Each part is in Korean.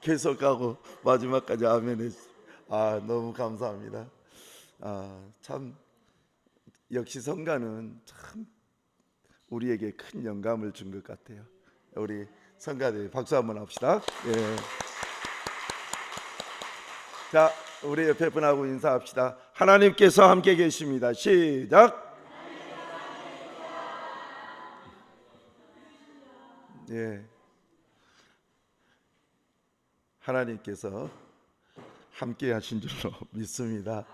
계속하고 마지막까지 아멘 했어요. 너무 감사합니다. 참 역시 성가는 참 우리에게 큰 영감을 준 것 같아요. 우리 성가대 박수 한번 합시다. 예. 자, 우리 옆에 분하고 인사합시다. 하나님께서 함께 계십니다. 시작. 예. 하나님께서 함께 하신 줄로 믿습니다.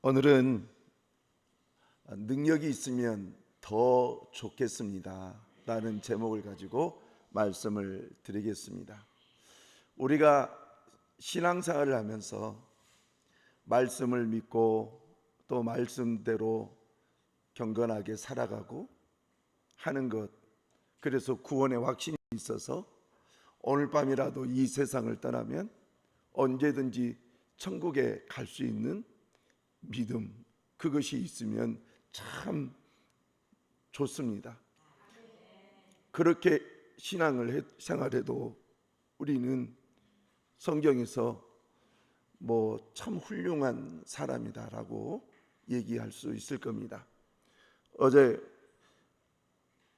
오늘은 능력이 있으면 더 좋겠습니다 라는 제목을 가지고 말씀을 드리겠습니다. 우리가 신앙생활을 하면서 말씀을 믿고 또 말씀대로 경건하게 살아가고 하는 것, 그래서 구원의 확신이 있어서 오늘 밤이라도 이 세상을 떠나면 언제든지 천국에 갈 수 있는 믿음, 그것이 있으면 참 좋습니다. 그렇게 신앙을 생활해도 우리는 성경에서 참 훌륭한 사람이다라고 얘기할 수 있을 겁니다. 어제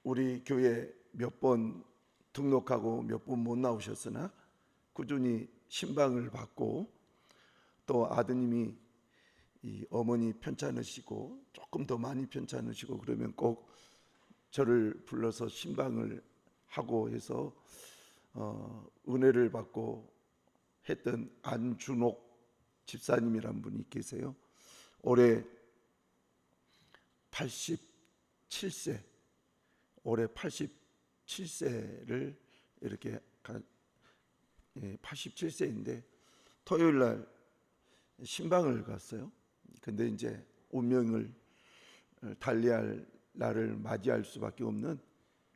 우리 교회 몇 번 등록하고 몇 번 못 나오셨으나 꾸준히 신방을 받고 또 아드님이 이 어머니 편찮으시고 조금 더 많이 편찮으시고 그러면 꼭 저를 불러서 신방을 하고 해서 은혜를 받고 했던 안준옥 집사님이란 분이 계세요. 올해 87세, 올해 87세를 이렇게 87세인데 토요일 날 신방을 갔어요. 근데 이제 운명을 달리할 날을 맞이할 수밖에 없는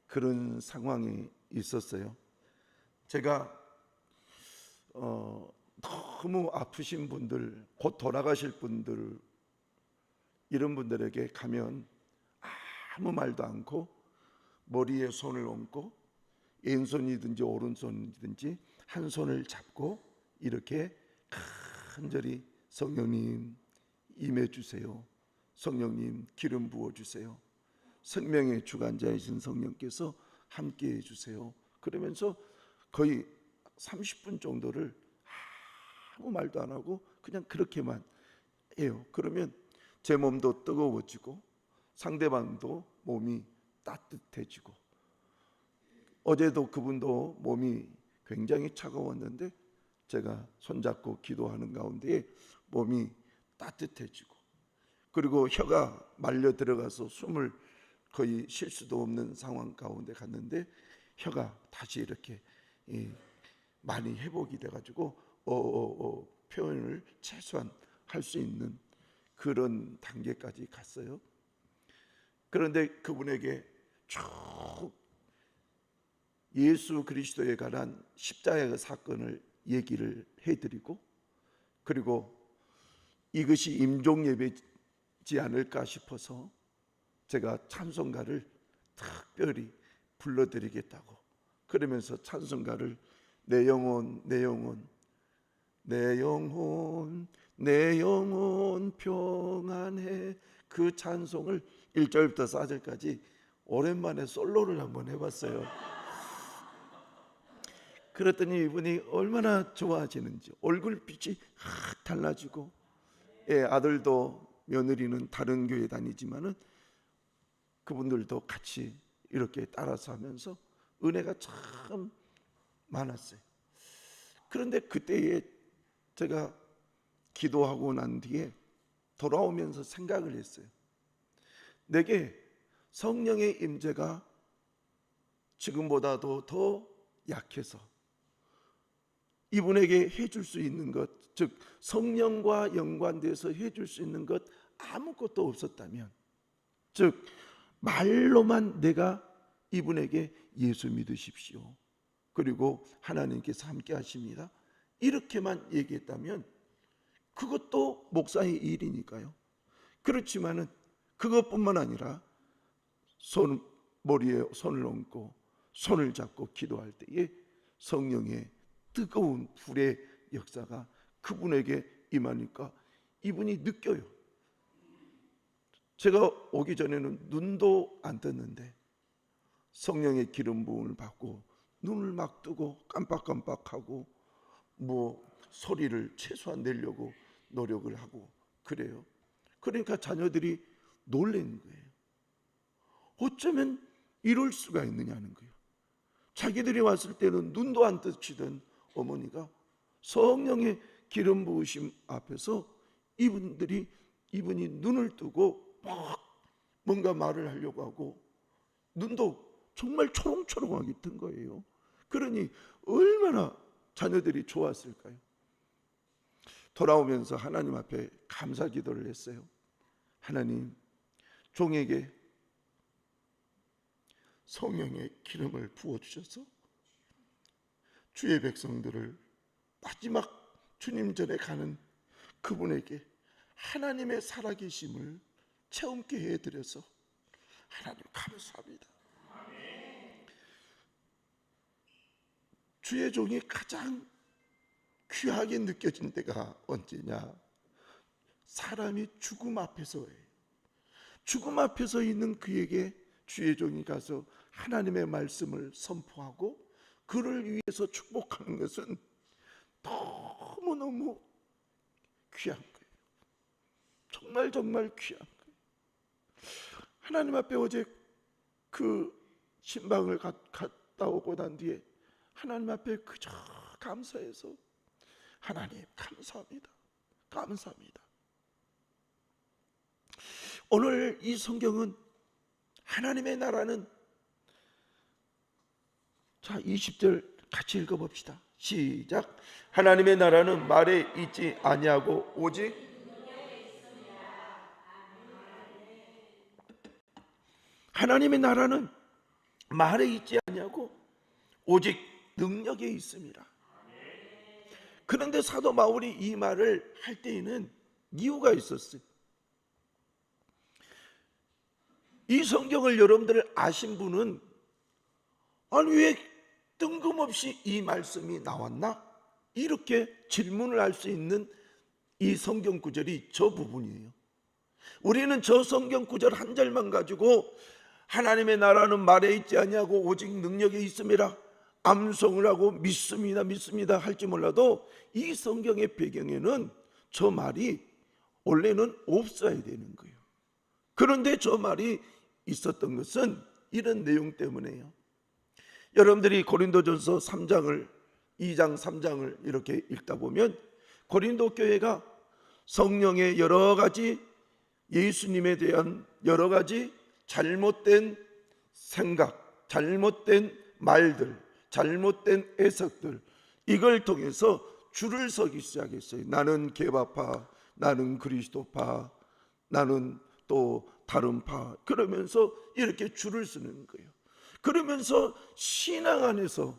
그런 상황이 있었어요. 제가 너무 아프신 분들, 곧 돌아가실 분들, 이런 분들에게 가면 아무 말도 않고 머리에 손을 얹고 왼손이든지 오른손이든지 한 손을 잡고 이렇게 간절히 성령님 임해 주세요. 성령님 기름 부어 주세요. 생명의 주관자이신 성령께서 함께 해 주세요. 그러면서 거의 30분 정도를 아무 말도 안 하고 그냥 그렇게만 해요. 그러면 제 몸도 뜨거워지고 상대방도 몸이 따뜻해지고, 어제도 그분도 몸이 굉장히 차가웠는데 제가 손잡고 기도하는 가운데 몸이 따뜻해지고, 그리고 혀가 말려 들어가서 숨을 거의 쉴 수도 없는 상황 가운데 갔는데 혀가 다시 이렇게 많이 회복이 돼가지고 표현을 최소한 할 수 있는 그런 단계까지 갔어요. 그런데 그분에게 쭉 예수 그리스도에 관한 십자가의 사건을 얘기를 해드리고, 그리고 이것이 임종 예배지 않을까 싶어서 제가 찬송가를 특별히 불러드리겠다고, 그러면서 찬송가를 내 영혼 내 영혼 내 영혼 내 영혼 평안해, 그 찬송을 1절부터 4절까지 오랜만에 솔로를 한번 해봤어요. 그랬더니 이분이 얼마나 좋아지는지 얼굴빛이 확 달라지고, 아들도 며느리는 다른 교회 다니지만은 그분들도 같이 이렇게 따라서 하면서 은혜가 참 많았어요. 그런데 그때에 제가 기도하고 난 뒤에 돌아오면서 생각을 했어요. 내게 성령의 임재가 지금보다도 더 약해서 이분에게 해줄 수 있는 것, 즉 성령과 연관돼서 해줄 수 있는 것 아무것도 없었다면, 즉 말로만 내가 이분에게 예수 믿으십시오, 그리고 하나님께서 함께 하십니다, 이렇게만 얘기했다면 그것도 목사의 일이니까요. 그렇지만은 그것뿐만 아니라 머리에 손을 얹고 손을 잡고 기도할 때에 성령의 뜨거운 불의 역사가 그분에게 임하니까 이분이 느껴요. 제가 오기 전에는 눈도 안 떴는데 성령의 기름 부음을 받고 눈을 막 뜨고 깜빡깜빡하고 소리를 최소한 내려고 노력을 하고 그래요. 그러니까 자녀들이 놀라는 거예요. 어쩌면 이럴 수가 있느냐는 거예요. 자기들이 왔을 때는 눈도 안 뜨시던 어머니가 성령의 기름 부으심 앞에서 이분이 눈을 뜨고 막 뭔가 말을 하려고 하고 눈도 정말 초롱초롱하게 뜬 거예요. 그러니 얼마나 자녀들이 좋았을까요? 돌아오면서 하나님 앞에 감사 기도를 했어요. 하나님, 종에게 성령의 기름을 부어주셔서 주의 백성들을 마지막 주님 전에 가는 그분에게 하나님의 살아계심을 체험케 해드려서 하나님 감사합니다. 주의 종이 가장 귀하게 느껴진 때가 언제냐? 사람이 죽음 앞에서예요. 죽음 앞에서 있는 그에게 주의 종이 가서 하나님의 말씀을 선포하고 그를 위해서 축복하는 것은 너무너무 귀한 거예요. 정말 정말 귀한 거예요. 하나님 앞에 어제 그 신방을 갔다 오고 난 뒤에 하나님 앞에 그저 감사해서 하나님 감사합니다. 감사합니다. 오늘 이 성경은 하나님의 나라는, 자 20절 같이 읽어봅시다. 시작. 하나님의 나라는 말에 있지 아니하고 오직 하나님의 나라는 말에 있지 아니하고 오직 능력에 있습니다. 그런데 사도 바울이 이 말을 할 때에는 이유가 있었어요. 이 성경을 여러분들 아신 분은 아니 왜 뜬금없이 이 말씀이 나왔나? 이렇게 질문을 할 수 있는 이 성경 구절이 저 부분이에요. 우리는 저 성경 구절 한 절만 가지고 하나님의 나라는 말에 있지 아니하고 오직 능력에 있음이라 암송을 하고 믿습니다 할지 몰라도 이 성경의 배경에는 저 말이 원래는 없어야 되는 거예요. 그런데 저 말이 있었던 것은 이런 내용 때문에요. 여러분들이 고린도전서 2장 3장을 이렇게 읽다 보면 고린도 교회가 성령의 여러 가지 예수님에 대한 여러 가지 잘못된 생각, 잘못된 말들, 잘못된 해석들, 이걸 통해서 줄을 서기 시작했어요. 나는 개바파, 나는 그리스도파, 나는 또 다른 파, 그러면서 이렇게 줄을 서는 거예요. 그러면서 신앙 안에서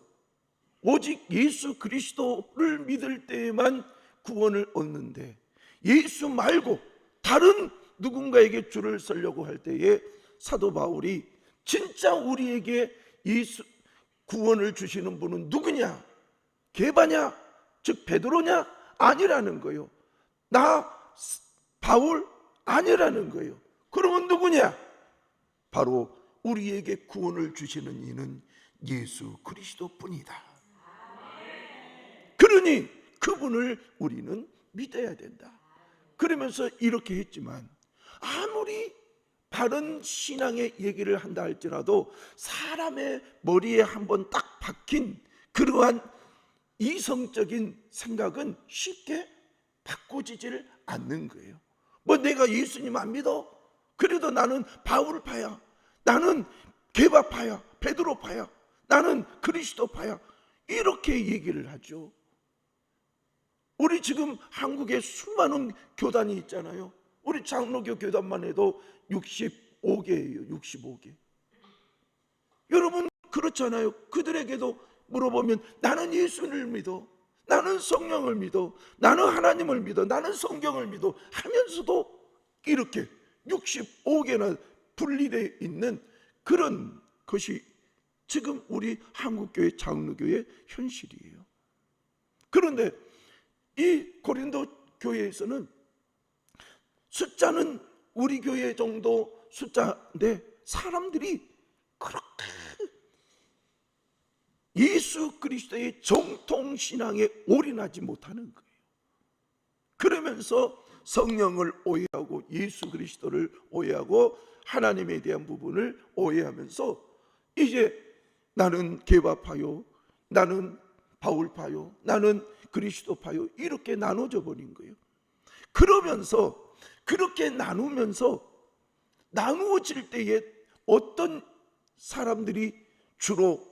오직 예수 그리스도를 믿을 때에만 구원을 얻는데 예수 말고 다른 누군가에게 줄을 서려고 할 때에 사도 바울이 진짜 우리에게 예수 구원을 주시는 분은 누구냐? 게바냐? 즉 베드로냐? 아니라는 거예요. 나 바울 아니라는 거예요. 그러면 누구냐? 바로 우리에게 구원을 주시는 이는 예수 그리스도뿐이다. 그러니 그분을 우리는 믿어야 된다. 그러면서 이렇게 했지만 아무리 바른 신앙의 얘기를 한다 할지라도 사람의 머리에 한번 딱 박힌 그러한 이성적인 생각은 쉽게 바꿔지질 않는 거예요. 내가 예수님 안 믿어? 그래도 나는 바울파야, 나는 게바파야, 베드로파야, 나는 그리스도파야, 이렇게 얘기를 하죠. 우리 지금 한국에 수많은 교단이 있잖아요. 우리 장로교 교단만 해도 65개예요. 65개. 여러분 그렇잖아요. 그들에게도 물어보면 나는 예수를 믿어, 나는 성령을 믿어, 나는 하나님을 믿어, 나는 성경을 믿어 하면서도 이렇게 65개나 분리되어 있는 그런 것이 지금 우리 한국교회 장로교회 현실이에요. 그런데 이 고린도 교회에서는 숫자는 우리 교회 정도 숫자인데 사람들이 그렇게 예수 그리스도의 정통신앙에 올인하지 못하는 거예요. 그러면서 성령을 오해하고 예수 그리스도를 오해하고 하나님에 대한 부분을 오해하면서 이제 나는 개바파요, 나는 바울파요, 나는 그리스도파요, 이렇게 나눠져 버린 거예요. 그러면서 그렇게 나누어질 때에 어떤 사람들이 주로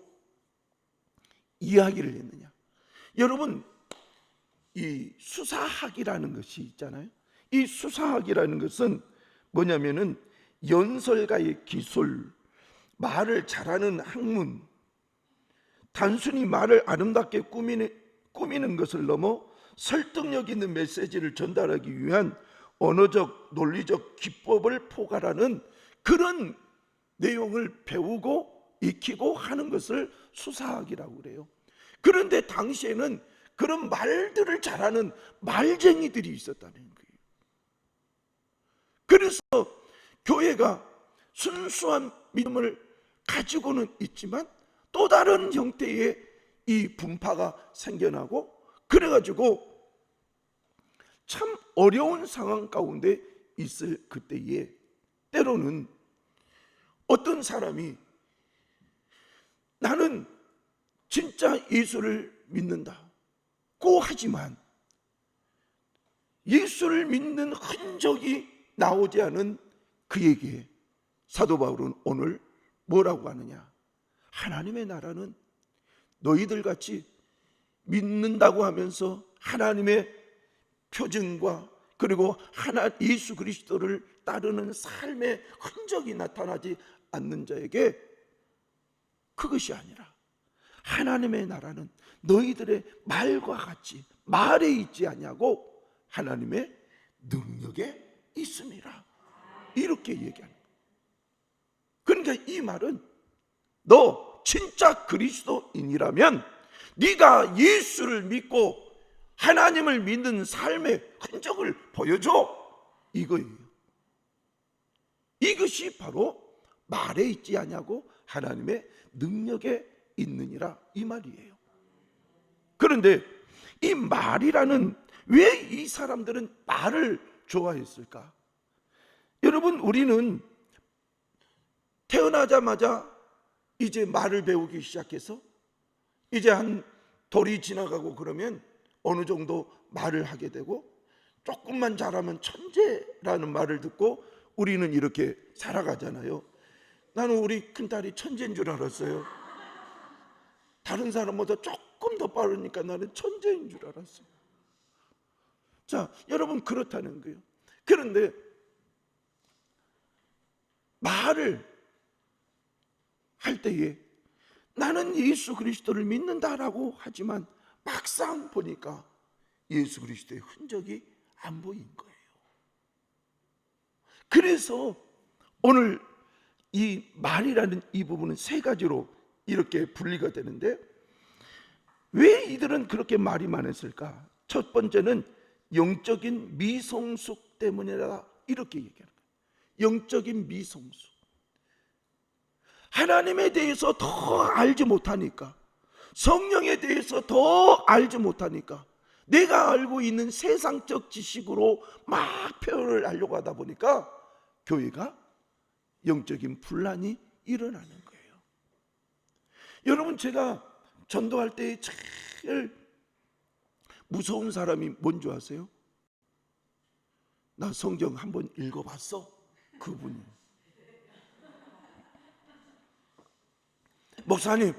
이야기를 했느냐? 여러분, 이 수사학이라는 것이 있잖아요. 이 수사학이라는 것은 뭐냐면은 연설가의 기술, 말을 잘하는 학문, 단순히 말을 아름답게 꾸미는 것을 넘어 설득력 있는 메시지를 전달하기 위한 언어적, 논리적 기법을 포괄하는 그런 내용을 배우고 익히고 하는 것을 수사학이라고 그래요. 그런데 당시에는 그런 말들을 잘하는 말쟁이들이 있었다는 거예요. 그래서 교회가 순수한 믿음을 가지고는 있지만 또 다른 형태의 이 분파가 생겨나고, 그래가지고 참 어려운 상황 가운데 있을 그때에 때로는 어떤 사람이 나는 진짜 예수를 믿는다고 하지만 예수를 믿는 흔적이 나오지 않은 그에게 사도 바울은 오늘 뭐라고 하느냐? 하나님의 나라는 너희들 같이 믿는다고 하면서 하나님의 표징과 그리고 예수 그리스도를 따르는 삶의 흔적이 나타나지 않는 자에게 그것이 아니라 하나님의 나라는 너희들의 말과 같이 말에 있지 아니하고 하나님의 능력에 있음이라, 이렇게 얘기하는 거예요. 그러니까 이 말은 너 진짜 그리스도인이라면 네가 예수를 믿고 하나님을 믿는 삶의 흔적을 보여줘, 이거예요. 이것이 바로 말에 있지 아니하고 하나님의 능력에 있느니라, 이 말이에요. 그런데 이 말이라는, 왜 이 사람들은 말을 좋아했을까? 여러분, 우리는 태어나자마자 이제 말을 배우기 시작해서 이제 한 돌이 지나가고 그러면 어느 정도 말을 하게 되고, 조금만 잘하면 천재라는 말을 듣고 우리는 이렇게 살아가잖아요. 나는 우리 큰딸이 천재인 줄 알았어요. 다른 사람보다 조금 더 빠르니까 나는 천재인 줄 알았어요. 자, 여러분, 그렇다는 거예요. 그런데 말을 할 때에 나는 예수 그리스도를 믿는다라고 하지만 막상 보니까 예수 그리스도의 흔적이 안 보인 거예요. 그래서 오늘 이 말이라는 이 부분은 세 가지로 이렇게 분리가 되는데, 왜 이들은 그렇게 말이 많았을까? 첫 번째는 영적인 미성숙 때문이라, 이렇게 얘기하는 거예요. 영적인 미성숙. 하나님에 대해서 더 알지 못하니까, 성령에 대해서 더 알지 못하니까 내가 알고 있는 세상적 지식으로 막 표현을 하려고 하다 보니까 교회가 영적인 분란이 일어나는 거예요. 여러분, 제가 전도할 때 제일 무서운 사람이 뭔지 아세요? 나 성경 한번 읽어봤어? 그분이. 목사님,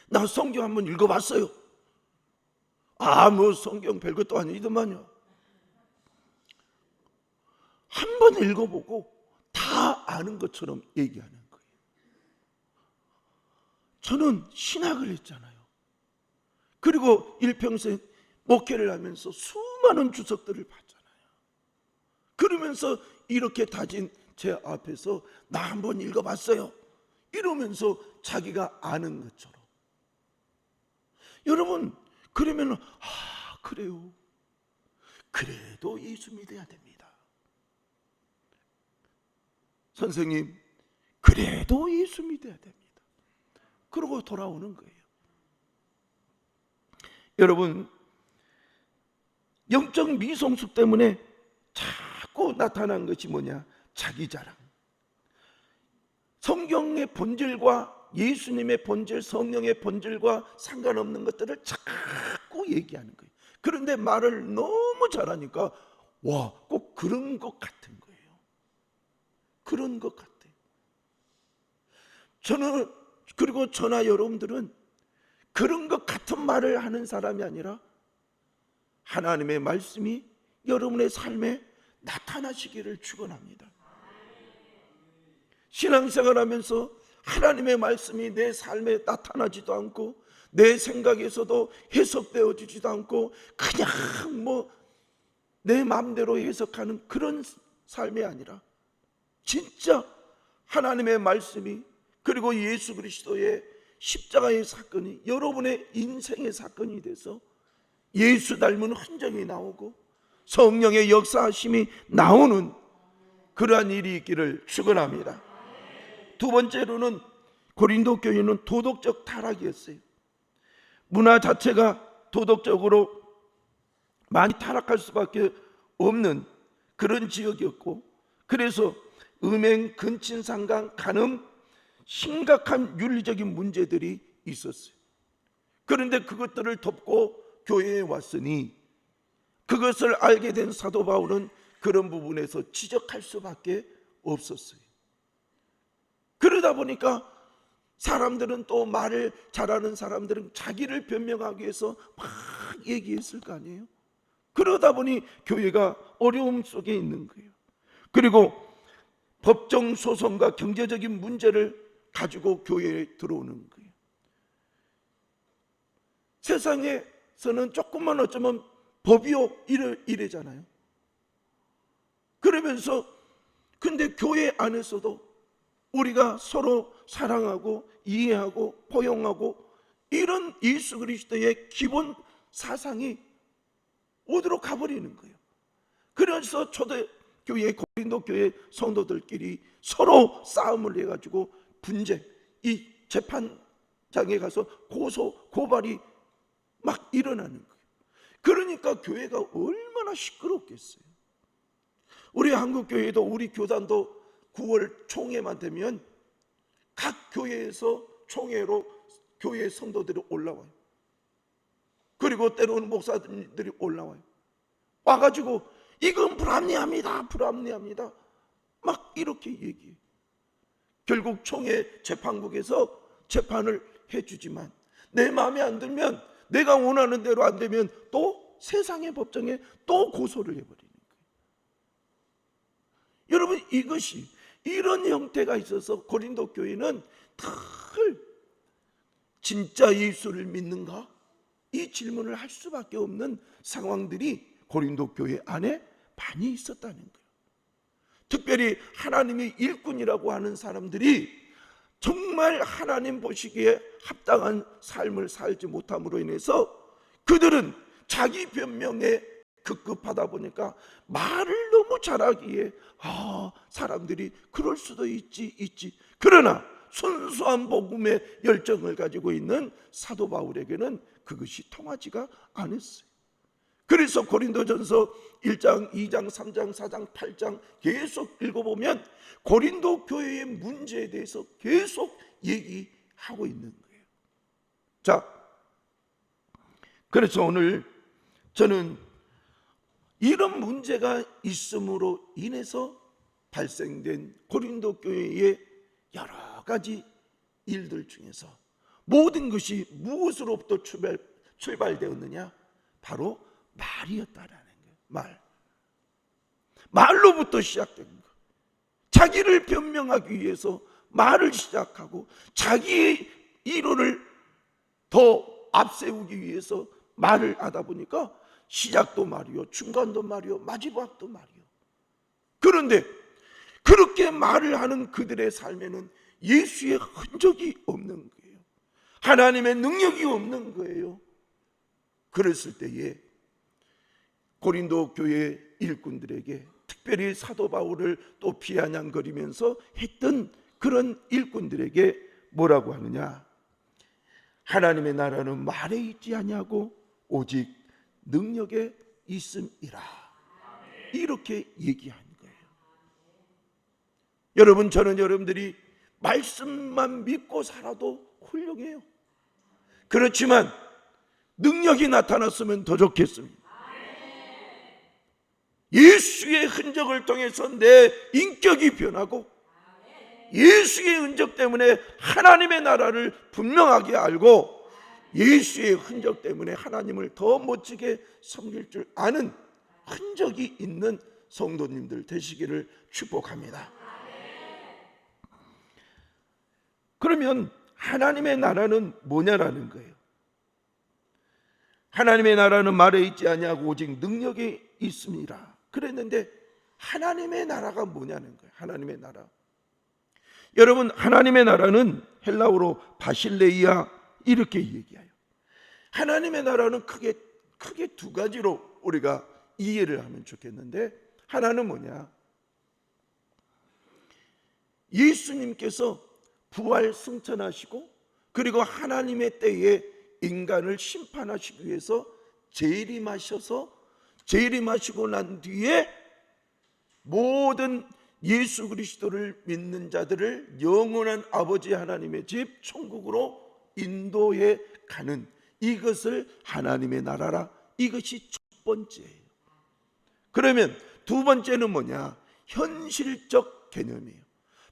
나 성경 한번 읽어봤어요. 뭐 성경 별것도 아니더만요. 한번 읽어보고 다 아는 것처럼 얘기하는 거예요. 저는 신학을 했잖아요. 그리고 일평생 목회를 하면서 수많은 주석들을 봤잖아요. 그러면서 이렇게 다진 제 앞에서 나 한번 읽어봤어요. 이러면서 자기가 아는 것처럼. 여러분, 그러면 그래요. 그래도 예수 믿어야 됩니다. 선생님, 그래도 예수 믿어야 됩니다. 그러고 돌아오는 거예요. 여러분, 영적 미성숙 때문에 자꾸 나타난 것이 뭐냐? 자기 자랑. 성경의 본질과 예수님의 본질, 성령의 본질과 상관없는 것들을 자꾸 얘기하는 거예요. 그런데 말을 너무 잘하니까 꼭 그런 것 같은 거예요. 그런 것 같아요. 저는, 그리고 저나 여러분들은 그런 것 같은 말을 하는 사람이 아니라 하나님의 말씀이 여러분의 삶에 나타나시기를 축원합니다. 신앙생활하면서 하나님의 말씀이 내 삶에 나타나지도 않고 내 생각에서도 해석되어지지도 않고 그냥 내 마음대로 해석하는 그런 삶이 아니라 진짜 하나님의 말씀이, 그리고 예수 그리스도의 십자가의 사건이 여러분의 인생의 사건이 돼서 예수 닮은 흔적이 나오고 성령의 역사하심이 나오는 그러한 일이 있기를 축원합니다. 두 번째로는 고린도 교회는 도덕적 타락이었어요. 문화 자체가 도덕적으로 많이 타락할 수밖에 없는 그런 지역이었고, 그래서 음행, 근친상간, 간음, 심각한 윤리적인 문제들이 있었어요. 그런데 그것들을 덮고 교회에 왔으니 그것을 알게 된 사도 바울은 그런 부분에서 지적할 수밖에 없었어요. 그러다 보니까 사람들은, 또 말을 잘하는 사람들은 자기를 변명하기 위해서 막 얘기했을 거 아니에요. 그러다 보니 교회가 어려움 속에 있는 거예요. 그리고 법정 소송과 경제적인 문제를 가지고 교회에 들어오는 거예요. 세상에서는 조금만 어쩌면 법이요 이래잖아요. 그러면서 근데 교회 안에서도 우리가 서로 사랑하고 이해하고 포용하고 이런 예수 그리스도의 기본 사상이 어디로 가버리는 거예요. 그래서 초대교회, 고린도 교회 성도들끼리 서로 싸움을 해가지고 분쟁, 이 재판장에 가서 고발이 막 일어나는 거예요. 그러니까 교회가 얼마나 시끄럽겠어요. 우리 한국교회도, 우리 교단도 9월 총회만 되면 각 교회에서 총회로 교회 성도들이 올라와요. 그리고 때로는 목사들이 올라와요. 와가지고 이건 불합리합니다, 불합리합니다, 막 이렇게 얘기해요. 결국 총회 재판국에서 재판을 해주지만 내 마음에 안 들면, 내가 원하는 대로 안 되면 또 세상의 법정에 또 고소를 해버리는 거예요. 여러분, 이것이 이런 형태가 있어서 고린도 교회는 늘 진짜 예수를 믿는가? 이 질문을 할 수밖에 없는 상황들이 고린도 교회 안에 많이 있었다는 거예요. 특별히 하나님의 일꾼이라고 하는 사람들이 정말 하나님 보시기에 합당한 삶을 살지 못함으로 인해서 그들은 자기 변명에 급급하다 보니까 말을 너무 잘하기에 사람들이 그럴 수도 있지. 그러나 순수한 복음의 열정을 가지고 있는 사도 바울에게는 그것이 통하지가 않았어요. 그래서 고린도전서 1장, 2장, 3장, 4장, 8장 계속 읽어보면 고린도 교회의 문제에 대해서 계속 얘기하고 있는 거예요. 자, 그래서 오늘 저는 이런 문제가 있음으로 인해서 발생된 고린도 교회의 여러 가지 일들 중에서 모든 것이 무엇으로부터 출발되었느냐? 바로 말이었다라는 거예요. 말로부터 시작된 거. 자기를 변명하기 위해서 말을 시작하고 자기의 이론을 더 앞세우기 위해서 말을 하다 보니까 시작도 말이요, 중간도 말이요, 마지막도 말이요. 그런데 그렇게 말을 하는 그들의 삶에는 예수의 흔적이 없는 거예요. 하나님의 능력이 없는 거예요. 그랬을 때에 고린도 교회 일꾼들에게, 특별히 사도 바울을 또 비아냥거리면서 했던 그런 일꾼들에게 뭐라고 하느냐? 하나님의 나라는 말에 있지 아니하고 오직 능력에 있음이라, 이렇게 얘기한 거예요. 여러분, 저는 여러분들이 말씀만 믿고 살아도 훌륭해요. 그렇지만 능력이 나타났으면 더 좋겠습니다. 예수의 흔적을 통해서 내 인격이 변하고, 예수의 흔적 때문에 하나님의 나라를 분명하게 알고, 예수의 흔적 때문에 하나님을 더 멋지게 섬길 줄 아는 흔적이 있는 성도님들 되시기를 축복합니다. 그러면 하나님의 나라는 뭐냐라는 거예요. 하나님의 나라는 말에 있지 아니하고 오직 능력에 있습니다. 그랬는데 하나님의 나라가 뭐냐는 거예요. 하나님의 나라. 여러분, 하나님의 나라는 헬라어로 바실레이아, 이렇게 얘기해요. 하나님의 나라는 크게 두 가지로 우리가 이해를 하면 좋겠는데, 하나는 뭐냐? 예수님께서 부활 승천하시고, 그리고 하나님의 때에 인간을 심판하시기 위해서 재림하시고 난 뒤에 모든 예수 그리스도를 믿는 자들을 영원한 아버지 하나님의 집 천국으로 인도해 가는, 이것을 하나님의 나라라, 이것이 첫 번째예요. 그러면 두 번째는 뭐냐? 현실적 개념이에요.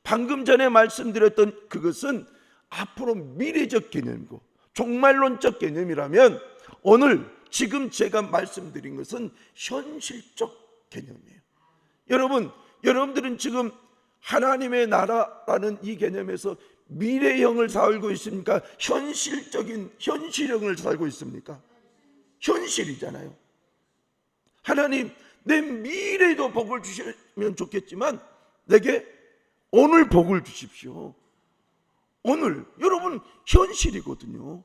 방금 전에 말씀드렸던 그것은 앞으로 미래적 개념이고, 종말론적 개념이라면 오늘 지금 제가 말씀드린 것은 현실적 개념이에요. 여러분들은 지금 하나님의 나라라는 이 개념에서 미래형을 살고 있습니까? 현실형을 살고 있습니까? 현실이잖아요. 하나님, 내 미래도 복을 주시면 좋겠지만 내게 오늘 복을 주십시오. 오늘, 여러분, 현실이거든요.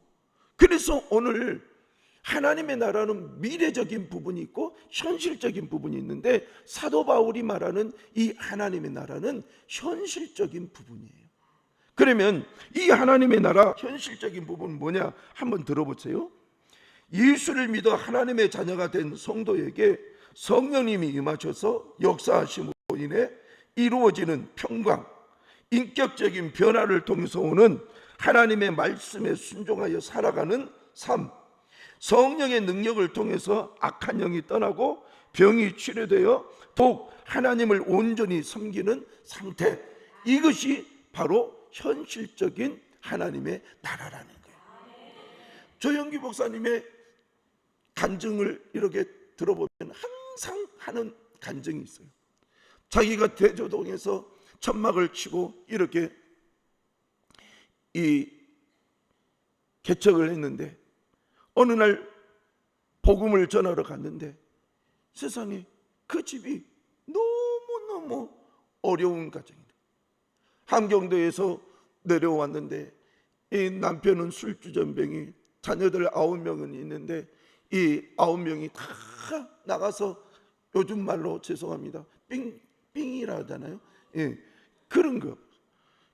그래서 오늘 하나님의 나라는 미래적인 부분이 있고 현실적인 부분이 있는데, 사도 바울이 말하는 이 하나님의 나라는 현실적인 부분이에요. 그러면 이 하나님의 나라 현실적인 부분은 뭐냐? 한번 들어보세요. 예수를 믿어 하나님의 자녀가 된 성도에게 성령님이 임하셔서 역사하심으로 인해 이루어지는 평강, 인격적인 변화를 통해서 오는 하나님의 말씀에 순종하여 살아가는 삶, 성령의 능력을 통해서 악한 영이 떠나고 병이 치료되어 더욱 하나님을 온전히 섬기는 상태, 이것이 바로 현실적인 하나님의 나라라는 거예요. 조영기 목사님의 간증을 이렇게 들어보면 항상 하는 간증이 있어요. 자기가 대조동에서 천막을 치고 이렇게 이 개척을 했는데, 어느 날 복음을 전하러 갔는데 세상에 그 집이 너무너무 어려운 가정이에요. 함경도에서 내려왔는데 이 남편은 술주전병이, 자녀들 9명은 있는데 이 9명이 다 나가서, 요즘 말로 죄송합니다, 삥이라 하잖아요. 예, 그런 거.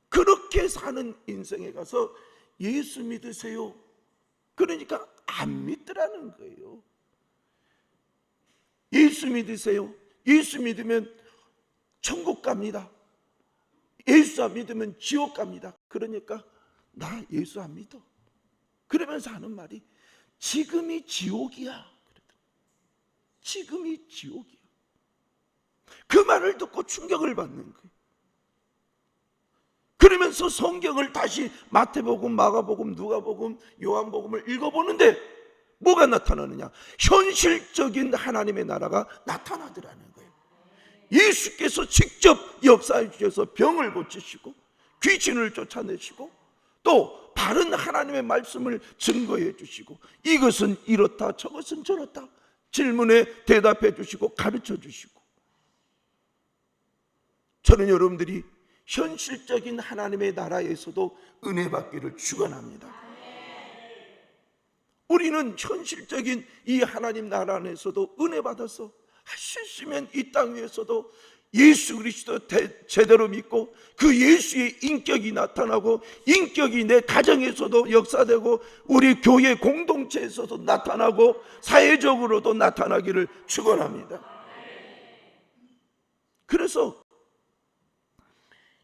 그렇게 사는 인생에 가서 예수 믿으세요, 그러니까 안 믿더라는 거예요. 예수 믿으세요, 예수 믿으면 천국 갑니다, 예수 안 믿으면 지옥 갑니다. 그러니까 나 예수 안 믿어. 그러면서 하는 말이 지금이 지옥이야. 지금이 지옥이야. 그 말을 듣고 충격을 받는 거예요. 그러면서 성경을 다시 마태복음, 마가복음, 누가복음, 요한복음을 읽어보는데 뭐가 나타나느냐? 현실적인 하나님의 나라가 나타나더라는 거예요. 예수께서 직접 역사해 주셔서 병을 고치시고 귀신을 쫓아내시고 또 바른 하나님의 말씀을 증거해 주시고, 이것은 이렇다 저것은 저렇다 질문에 대답해 주시고 가르쳐 주시고, 저는 여러분들이 현실적인 하나님의 나라에서도 은혜 받기를 축원합니다. 우리는 현실적인 이 하나님 나라 안에서도 은혜 받아서 할 수 있으면 이 땅 위에서도 예수 그리스도 제대로 믿고 그 예수의 인격이 나타나고 인격이 내 가정에서도 역사되고 우리 교회 공동체에서도 나타나고 사회적으로도 나타나기를 축원합니다. 그래서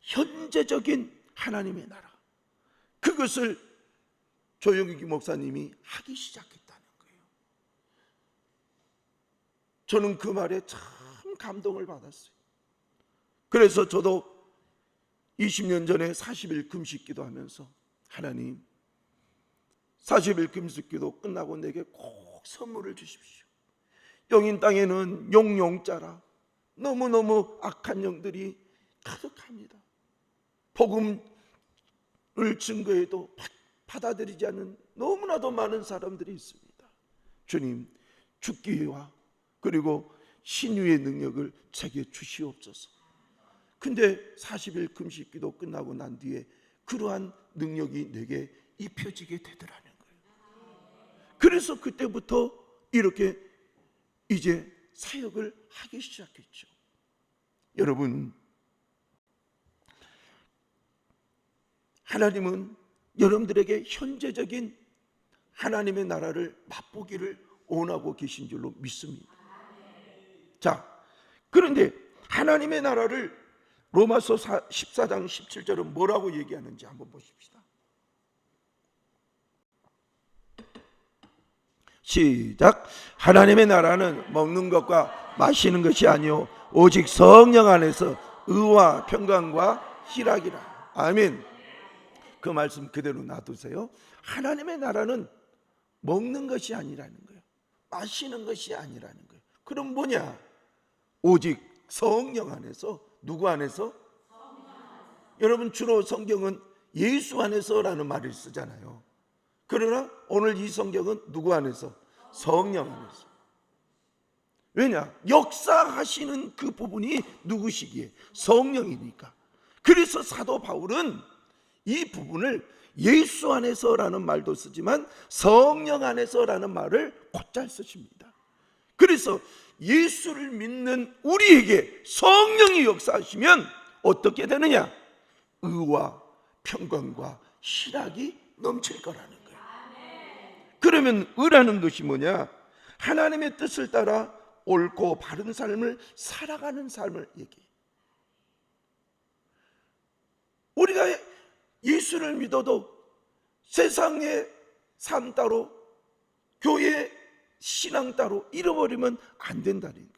현재적인 하나님의 나라, 그것을 조영기 목사님이 하기 시작했다는 거예요. 저는 그 말에 참 감동을 받았어요. 그래서 저도 20년 전에 40일 금식 기도하면서 하나님 40일 금식 기도 끝나고 내게 꼭 선물을 주십시오. 영인 땅에는 용용자라 너무너무 악한 영들이 가득합니다. 복음을 증거해도 받아들이지 않는 너무나도 많은 사람들이 있습니다. 주님, 죽기와 그리고 신유의 능력을 제게 주시옵소서. 근데 40일 금식 기도 끝나고 난 뒤에 그러한 능력이 내게 입혀지게 되더라는 거예요. 그래서 그때부터 이렇게 이제 사역을 하기 시작했죠. 여러분, 하나님은 여러분들에게 현재적인 하나님의 나라를 맛보기를 원하고 계신 줄로 믿습니다. 자, 그런데 하나님의 나라를 로마서 14장 17절은 뭐라고 얘기하는지 한번 보십시다. 시작. 하나님의 나라는 먹는 것과 마시는 것이 아니요 오직 성령 안에서 의와 평강과 희락이라. 아멘. 그 말씀 그대로 놔두세요. 하나님의 나라는 먹는 것이 아니라는 거예요. 마시는 것이 아니라는 거예요. 그럼 뭐냐? 오직 성령 안에서. 누구 안에서? 여러분, 주로 성경은 예수 안에서라는 말을 쓰잖아요. 그러나 오늘 이 성경은 누구 안에서? 성령 안에서. 왜냐? 역사하시는 그 부분이 누구시기에? 성령이니까. 그래서 사도 바울은 이 부분을 예수 안에서라는 말도 쓰지만 성령 안에서라는 말을 곧잘 쓰십니다. 그래서 예수를 믿는 우리에게 성령이 역사하시면 어떻게 되느냐? 의와 평강과 희락이 넘칠 거라는 거예요. 그러면 의라는 것이 뭐냐? 하나님의 뜻을 따라 옳고 바른 삶을 살아가는 삶을 얘기해요. 우리가 예수를 믿어도 세상의 삶 따로 교회 신앙 따로 잃어버리면 안 된다는 거예요.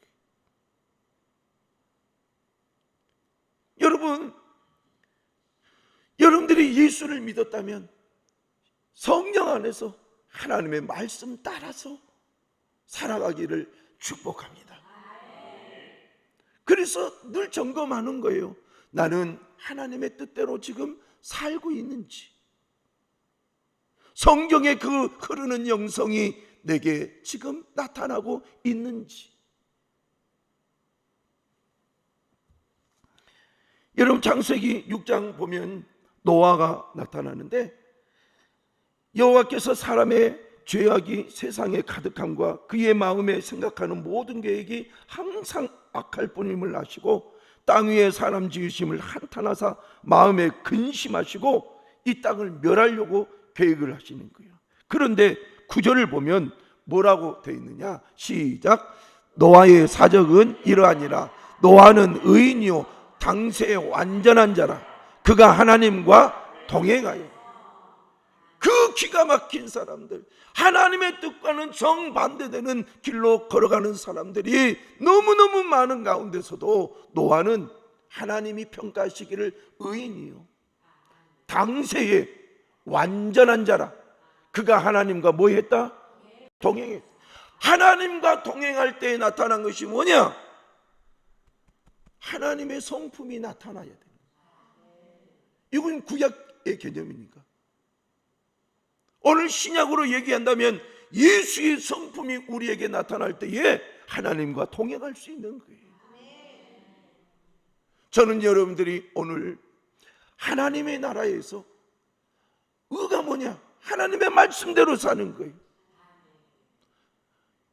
여러분들이 예수를 믿었다면 성령 안에서 하나님의 말씀 따라서 살아가기를 축복합니다. 그래서 늘 점검하는 거예요. 나는 하나님의 뜻대로 지금 살고 있는지, 성경의 그 흐르는 영성이 내게 지금 나타나고 있는지. 여러분, 창세기 6장 보면 노아가 나타나는데 여호와께서 사람의 죄악이 세상에 가득함과 그의 마음에 생각하는 모든 계획이 항상 악할 뿐임을 아시고 땅 위에 사람 지으심을 한탄하사 마음에 근심하시고 이 땅을 멸하려고 계획을 하시는 거예요. 그런데 9절을 보면 뭐라고 되어 있느냐? 시작. 노아의 사적은 이러하니라. 노아는 의인이요 당세의 완전한 자라. 그가 하나님과 동행하여. 그 기가 막힌 사람들, 하나님의 뜻과는 정반대되는 길로 걸어가는 사람들이 너무너무 많은 가운데서도 노아는 하나님이 평가하시기를 의인이요 당세의 완전한 자라. 그가 하나님과 뭐 했다? 동행했다. 하나님과 동행할 때에 나타난 것이 뭐냐? 하나님의 성품이 나타나야 됩니다. 이건 구약의 개념이니까. 오늘 신약으로 얘기한다면 예수의 성품이 우리에게 나타날 때에 하나님과 동행할 수 있는 거예요. 저는 여러분들이 오늘 하나님의 나라에서 의가 뭐냐? 하나님의 말씀대로 사는 거예요.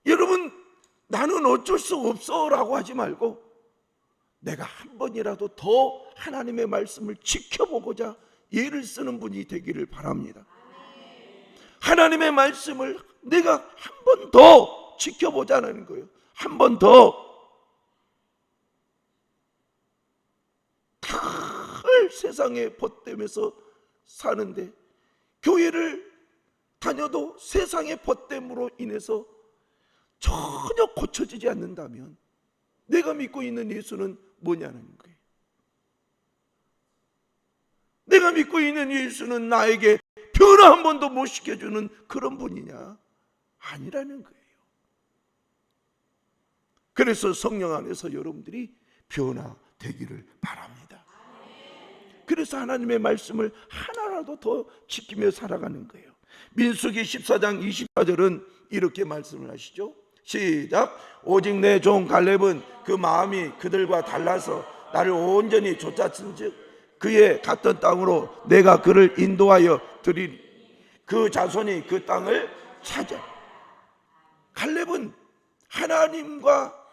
여러분, 나는 어쩔 수 없어 라고 하지 말고 내가 한 번이라도 더 하나님의 말씀을 지켜보고자 애를 쓰는 분이 되기를 바랍니다. 하나님의 말씀을 내가 한 번 더 지켜보자는 거예요. 한 번 더. 늘 세상에 벗됨에서 사는데 교회를 다녀도 세상의 벗됨으로 인해서 전혀 고쳐지지 않는다면 내가 믿고 있는 예수는 뭐냐는 거예요. 내가 믿고 있는 예수는 나에게 변화 한 번도 못 시켜주는 그런 분이냐? 아니라는 거예요. 그래서 성령 안에서 여러분들이 변화되기를 바랍니다. 그래서 하나님의 말씀을 하나라도 더 지키며 살아가는 거예요. 민수기 14장 24절은 이렇게 말씀을 하시죠. 시작. 오직 내 종 갈렙은 그 마음이 그들과 달라서 나를 온전히 쫓았은즉 그의 갔던 땅으로 내가 그를 인도하여 드리리. 그 자손이 그 땅을 찾아. 갈렙은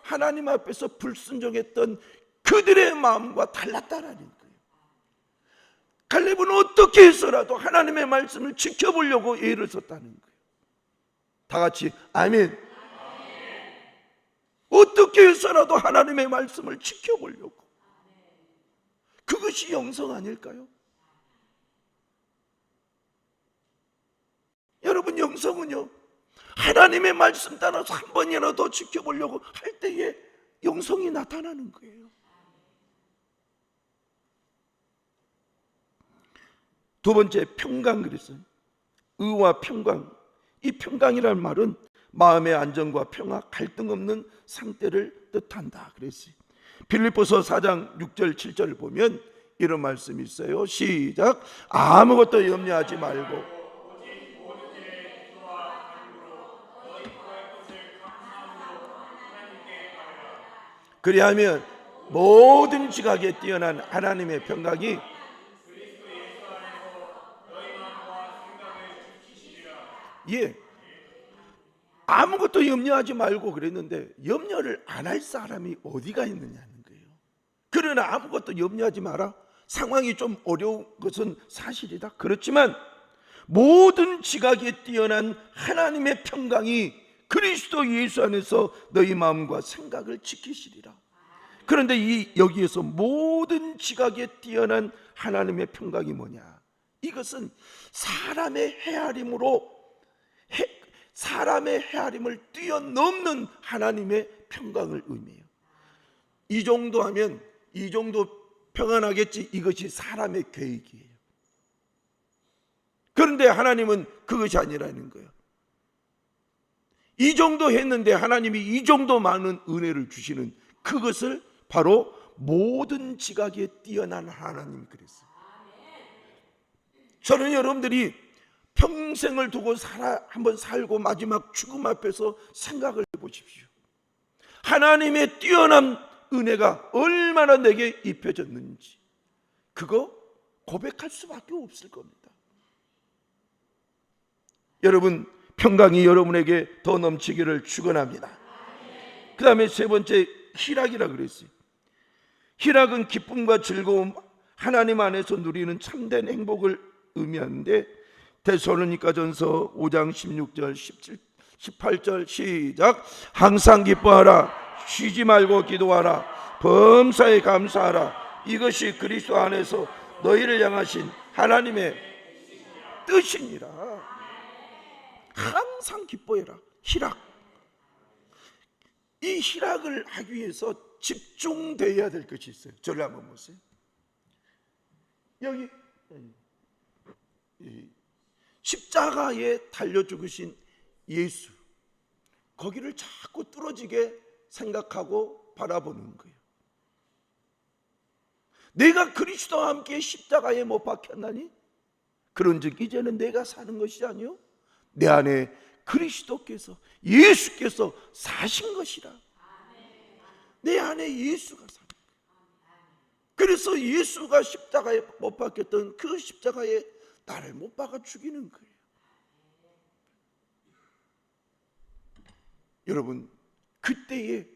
하나님 앞에서 불순종했던 그들의 마음과 달랐다라는 거예요. 갈렙은 어떻게 해서라도 하나님의 말씀을 지켜보려고 애를 썼다는 거예요. 다 같이 아멘. 어떻게 해서라도 하나님의 말씀을 지켜보려고. 그것이 영성 아닐까요? 여러분, 영성은요, 하나님의 말씀 따라서 한 번이라도 더 지켜보려고 할 때에 영성이 나타나는 거예요. 두 번째, 평강 그랬어요. 의와 평강. 이 평강이라는 말은 마음의 안정과 평화, 갈등 없는 상태를 뜻한다 그랬어요. 빌립보서 4장 6절 7절을 보면 이런 말씀이 있어요. 시작. 아무것도 염려하지 말고 그리하면 모든 지각에 뛰어난 하나님의 평강이 아무것도 염려하지 말고 그랬는데 염려를 안 할 사람이 어디가 있느냐는 거예요. 그러나 아무것도 염려하지 마라. 상황이 좀 어려운 것은 사실이다. 그렇지만 모든 지각에 뛰어난 하나님의 평강이 그리스도 예수 안에서 너희 마음과 생각을 지키시리라. 그런데 여기에서 모든 지각에 뛰어난 하나님의 평강이 뭐냐? 이것은 사람의 헤아림을 뛰어넘는 하나님의 평강을 의미해요. 이 정도 하면 이 정도 평안하겠지, 이것이 사람의 계획이에요. 그런데 하나님은 그것이 아니라는 거예요. 이 정도 했는데 하나님이 이 정도 많은 은혜를 주시는 그것을 바로 모든 지각에 뛰어난 하나님이 그랬어요. 저는 여러분들이 평생을 두고 한번 살고 마지막 죽음 앞에서 생각을 해보십시오. 하나님의 뛰어난 은혜가 얼마나 내게 입혀졌는지 그거 고백할 수밖에 없을 겁니다. 여러분, 평강이 여러분에게 더 넘치기를 축원합니다. 그 다음에 세 번째, 희락이라 그랬어요. 희락은 기쁨과 즐거움, 하나님 안에서 누리는 참된 행복을 의미하는데 데살로니가전서 5장 16절 18절 시작. 항상 기뻐하라, 쉬지 말고 기도하라, 범사에 감사하라. 이것이 그리스도 안에서 너희를 향하신 하나님의 뜻이니라. 항상 기뻐해라. 희락. 이 희락을 하기 위해서 집중되어야 될 것이 있어요. 저를 한번 보세요. 여기 십자가에 달려 죽으신 예수, 거기를 자꾸 뚫어지게 생각하고 바라보는 거예요. 내가 그리스도와 함께 십자가에 못 박혔나니 그런즉 이제는 내가 사는 것이 아니요 내 안에 그리스도께서, 예수께서 사신 것이라. 내 안에 예수가 사는 거예요. 그래서 예수가 십자가에 못 박혔던 그 십자가에 나를 못 박아 죽이는 거예요. 여러분, 그때에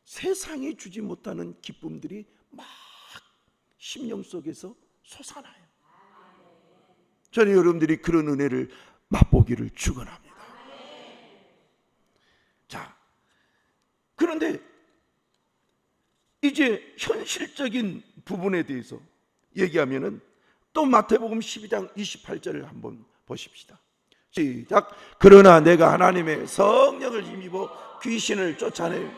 세상이 주지 못하는 기쁨들이 막 심령 속에서 솟아나요. 저는 여러분들이 그런 은혜를 맛보기를 축원합니다. 자, 그런데 이제 현실적인 부분에 대해서 얘기하면은 또 마태복음 12장 28절을 한번 보십시다. 시작. 그러나 내가 하나님의 성령을 힘입어 귀신을 쫓아내요.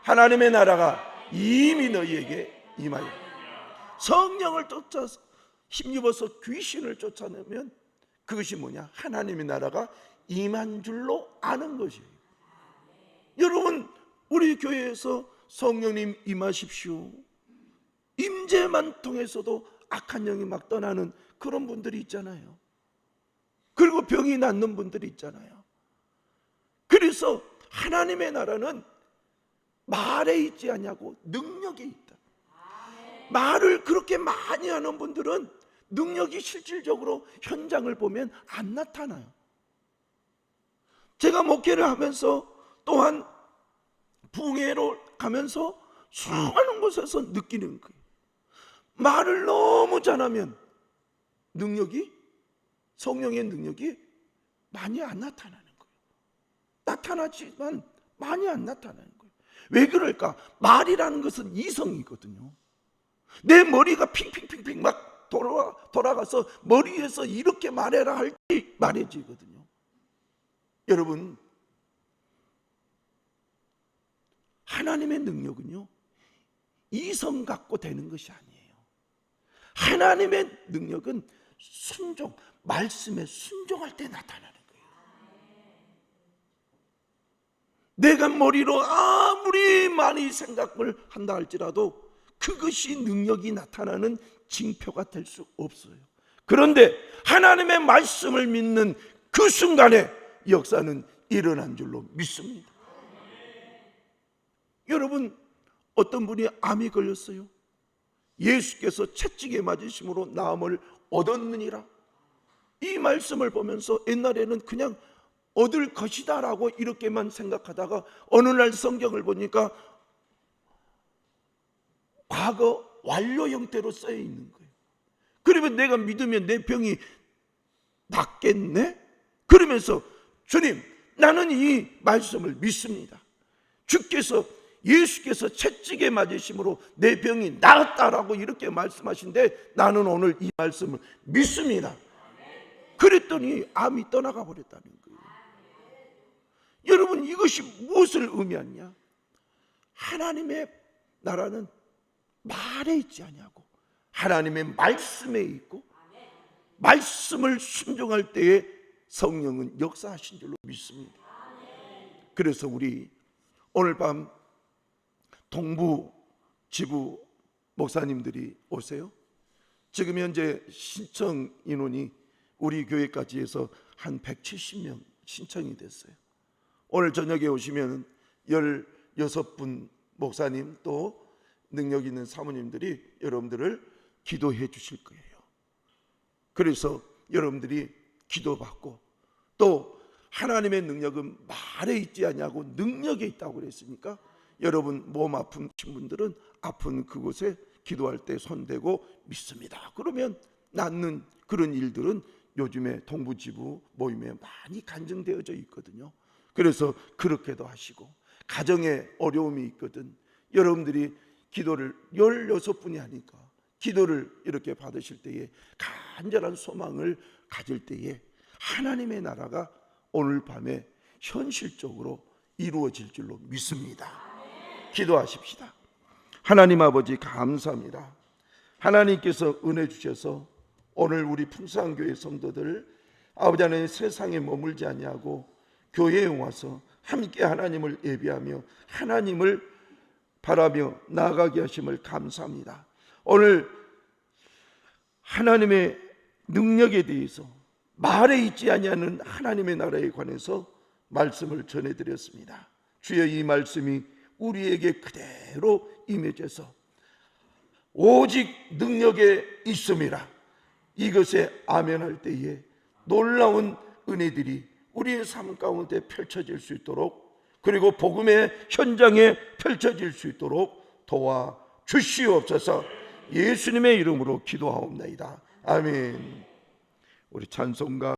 하나님의 나라가 이미 너희에게 임하여. 성령을 쫓아서 힘입어서 귀신을 쫓아내면 그것이 뭐냐? 하나님의 나라가 임한 줄로 아는 것이에요. 여러분, 우리 교회에서 성령님 임하십시오, 임재만 통해서도 악한 영이 막 떠나는 그런 분들이 있잖아요. 그리고 병이 낫는 분들이 있잖아요. 그래서 하나님의 나라는 말에 있지 않냐고 능력에 있다. 말을 그렇게 많이 하는 분들은 능력이 실질적으로 현장을 보면 안 나타나요. 제가 목회를 하면서 또한 부흥회로 가면서 수많은 곳에서 느끼는 거예요. 말을 너무 잘하면 능력이, 성령의 능력이 많이 안 나타나는 거예요. 나타나지만 많이 안 나타나는 거예요. 왜 그럴까? 말이라는 것은 이성이거든요. 내 머리가 핑핑핑핑 막 돌아가서 머리에서 이렇게 말해라 할 때 말해지거든요. 여러분, 하나님의 능력은요, 이성 갖고 되는 것이 아니에요. 하나님의 능력은 순종, 말씀에 순종할 때 나타나는 거예요. 내가 머리로 아무리 많이 생각을 한다 할지라도 그것이 능력이 나타나는 징표가 될 수 없어요. 그런데 하나님의 말씀을 믿는 그 순간에 역사는 일어난 줄로 믿습니다. 여러분, 어떤 분이 암이 걸렸어요. 예수께서 채찍에 맞으심으로 나음을 얻었느니라. 이 말씀을 보면서 옛날에는 그냥 얻을 것이다 라고 이렇게만 생각하다가 어느 날 성경을 보니까 과거 완료 형태로 쓰여 있는 거예요. 그러면 내가 믿으면 내 병이 낫겠네? 그러면서 주님, 나는 이 말씀을 믿습니다. 예수께서 채찍에 맞으심으로 내 병이 나았다라고 이렇게 말씀하신데 나는 오늘 이 말씀을 믿습니다. 그랬더니 암이 떠나가 버렸다는 거예요. 여러분, 이것이 무엇을 의미하냐? 하나님의 나라는 말에 있지 않냐고, 하나님의 말씀에 있고 말씀을 순종할 때에 성령은 역사하신 줄로 믿습니다. 그래서 우리 오늘 밤 동부 지부 목사님들이 오세요. 지금 현재 신청 인원이 우리 교회까지 해서 한 170명 신청이 됐어요. 오늘 저녁에 오시면 16분 목사님 또 능력 있는 사모님들이 여러분들을 기도해 주실 거예요. 그래서 여러분들이 기도받고, 또 하나님의 능력은 말에 있지 않냐고 능력에 있다고 그랬으니까 여러분 몸 아프신 분들은 아픈 그곳에 기도할 때 손대고 믿습니다. 그러면 낫는 그런 일들은 요즘에 동부지부 모임에 많이 간증되어져 있거든요. 그래서 그렇게도 하시고, 가정에 어려움이 있거든 여러분들이 기도를 16분이 하니까 기도를 이렇게 받으실 때에 간절한 소망을 가질 때에 하나님의 나라가 오늘 밤에 현실적으로 이루어질 줄로 믿습니다. 기도하십시다. 하나님 아버지, 감사합니다. 하나님께서 은혜 주셔서 오늘 우리 풍성교회 성도들 아버지 하나님 세상에 머물지 아니하고 교회에 와서 함께 하나님을 예배하며 하나님을 바라며 나아가게 하심을 감사합니다. 오늘 하나님의 능력에 대해서 말에 있지 아니하는 하나님의 나라에 관해서 말씀을 전해드렸습니다. 주여, 이 말씀이 우리에게 그대로 임해져서 오직 능력에 있음이라. 이것에 아멘할 때에 놀라운 은혜들이 우리의 삶 가운데 펼쳐질 수 있도록, 그리고 복음의 현장에 펼쳐질 수 있도록 도와주시옵소서. 예수님의 이름으로 기도하옵나이다. 아멘. 우리 찬송가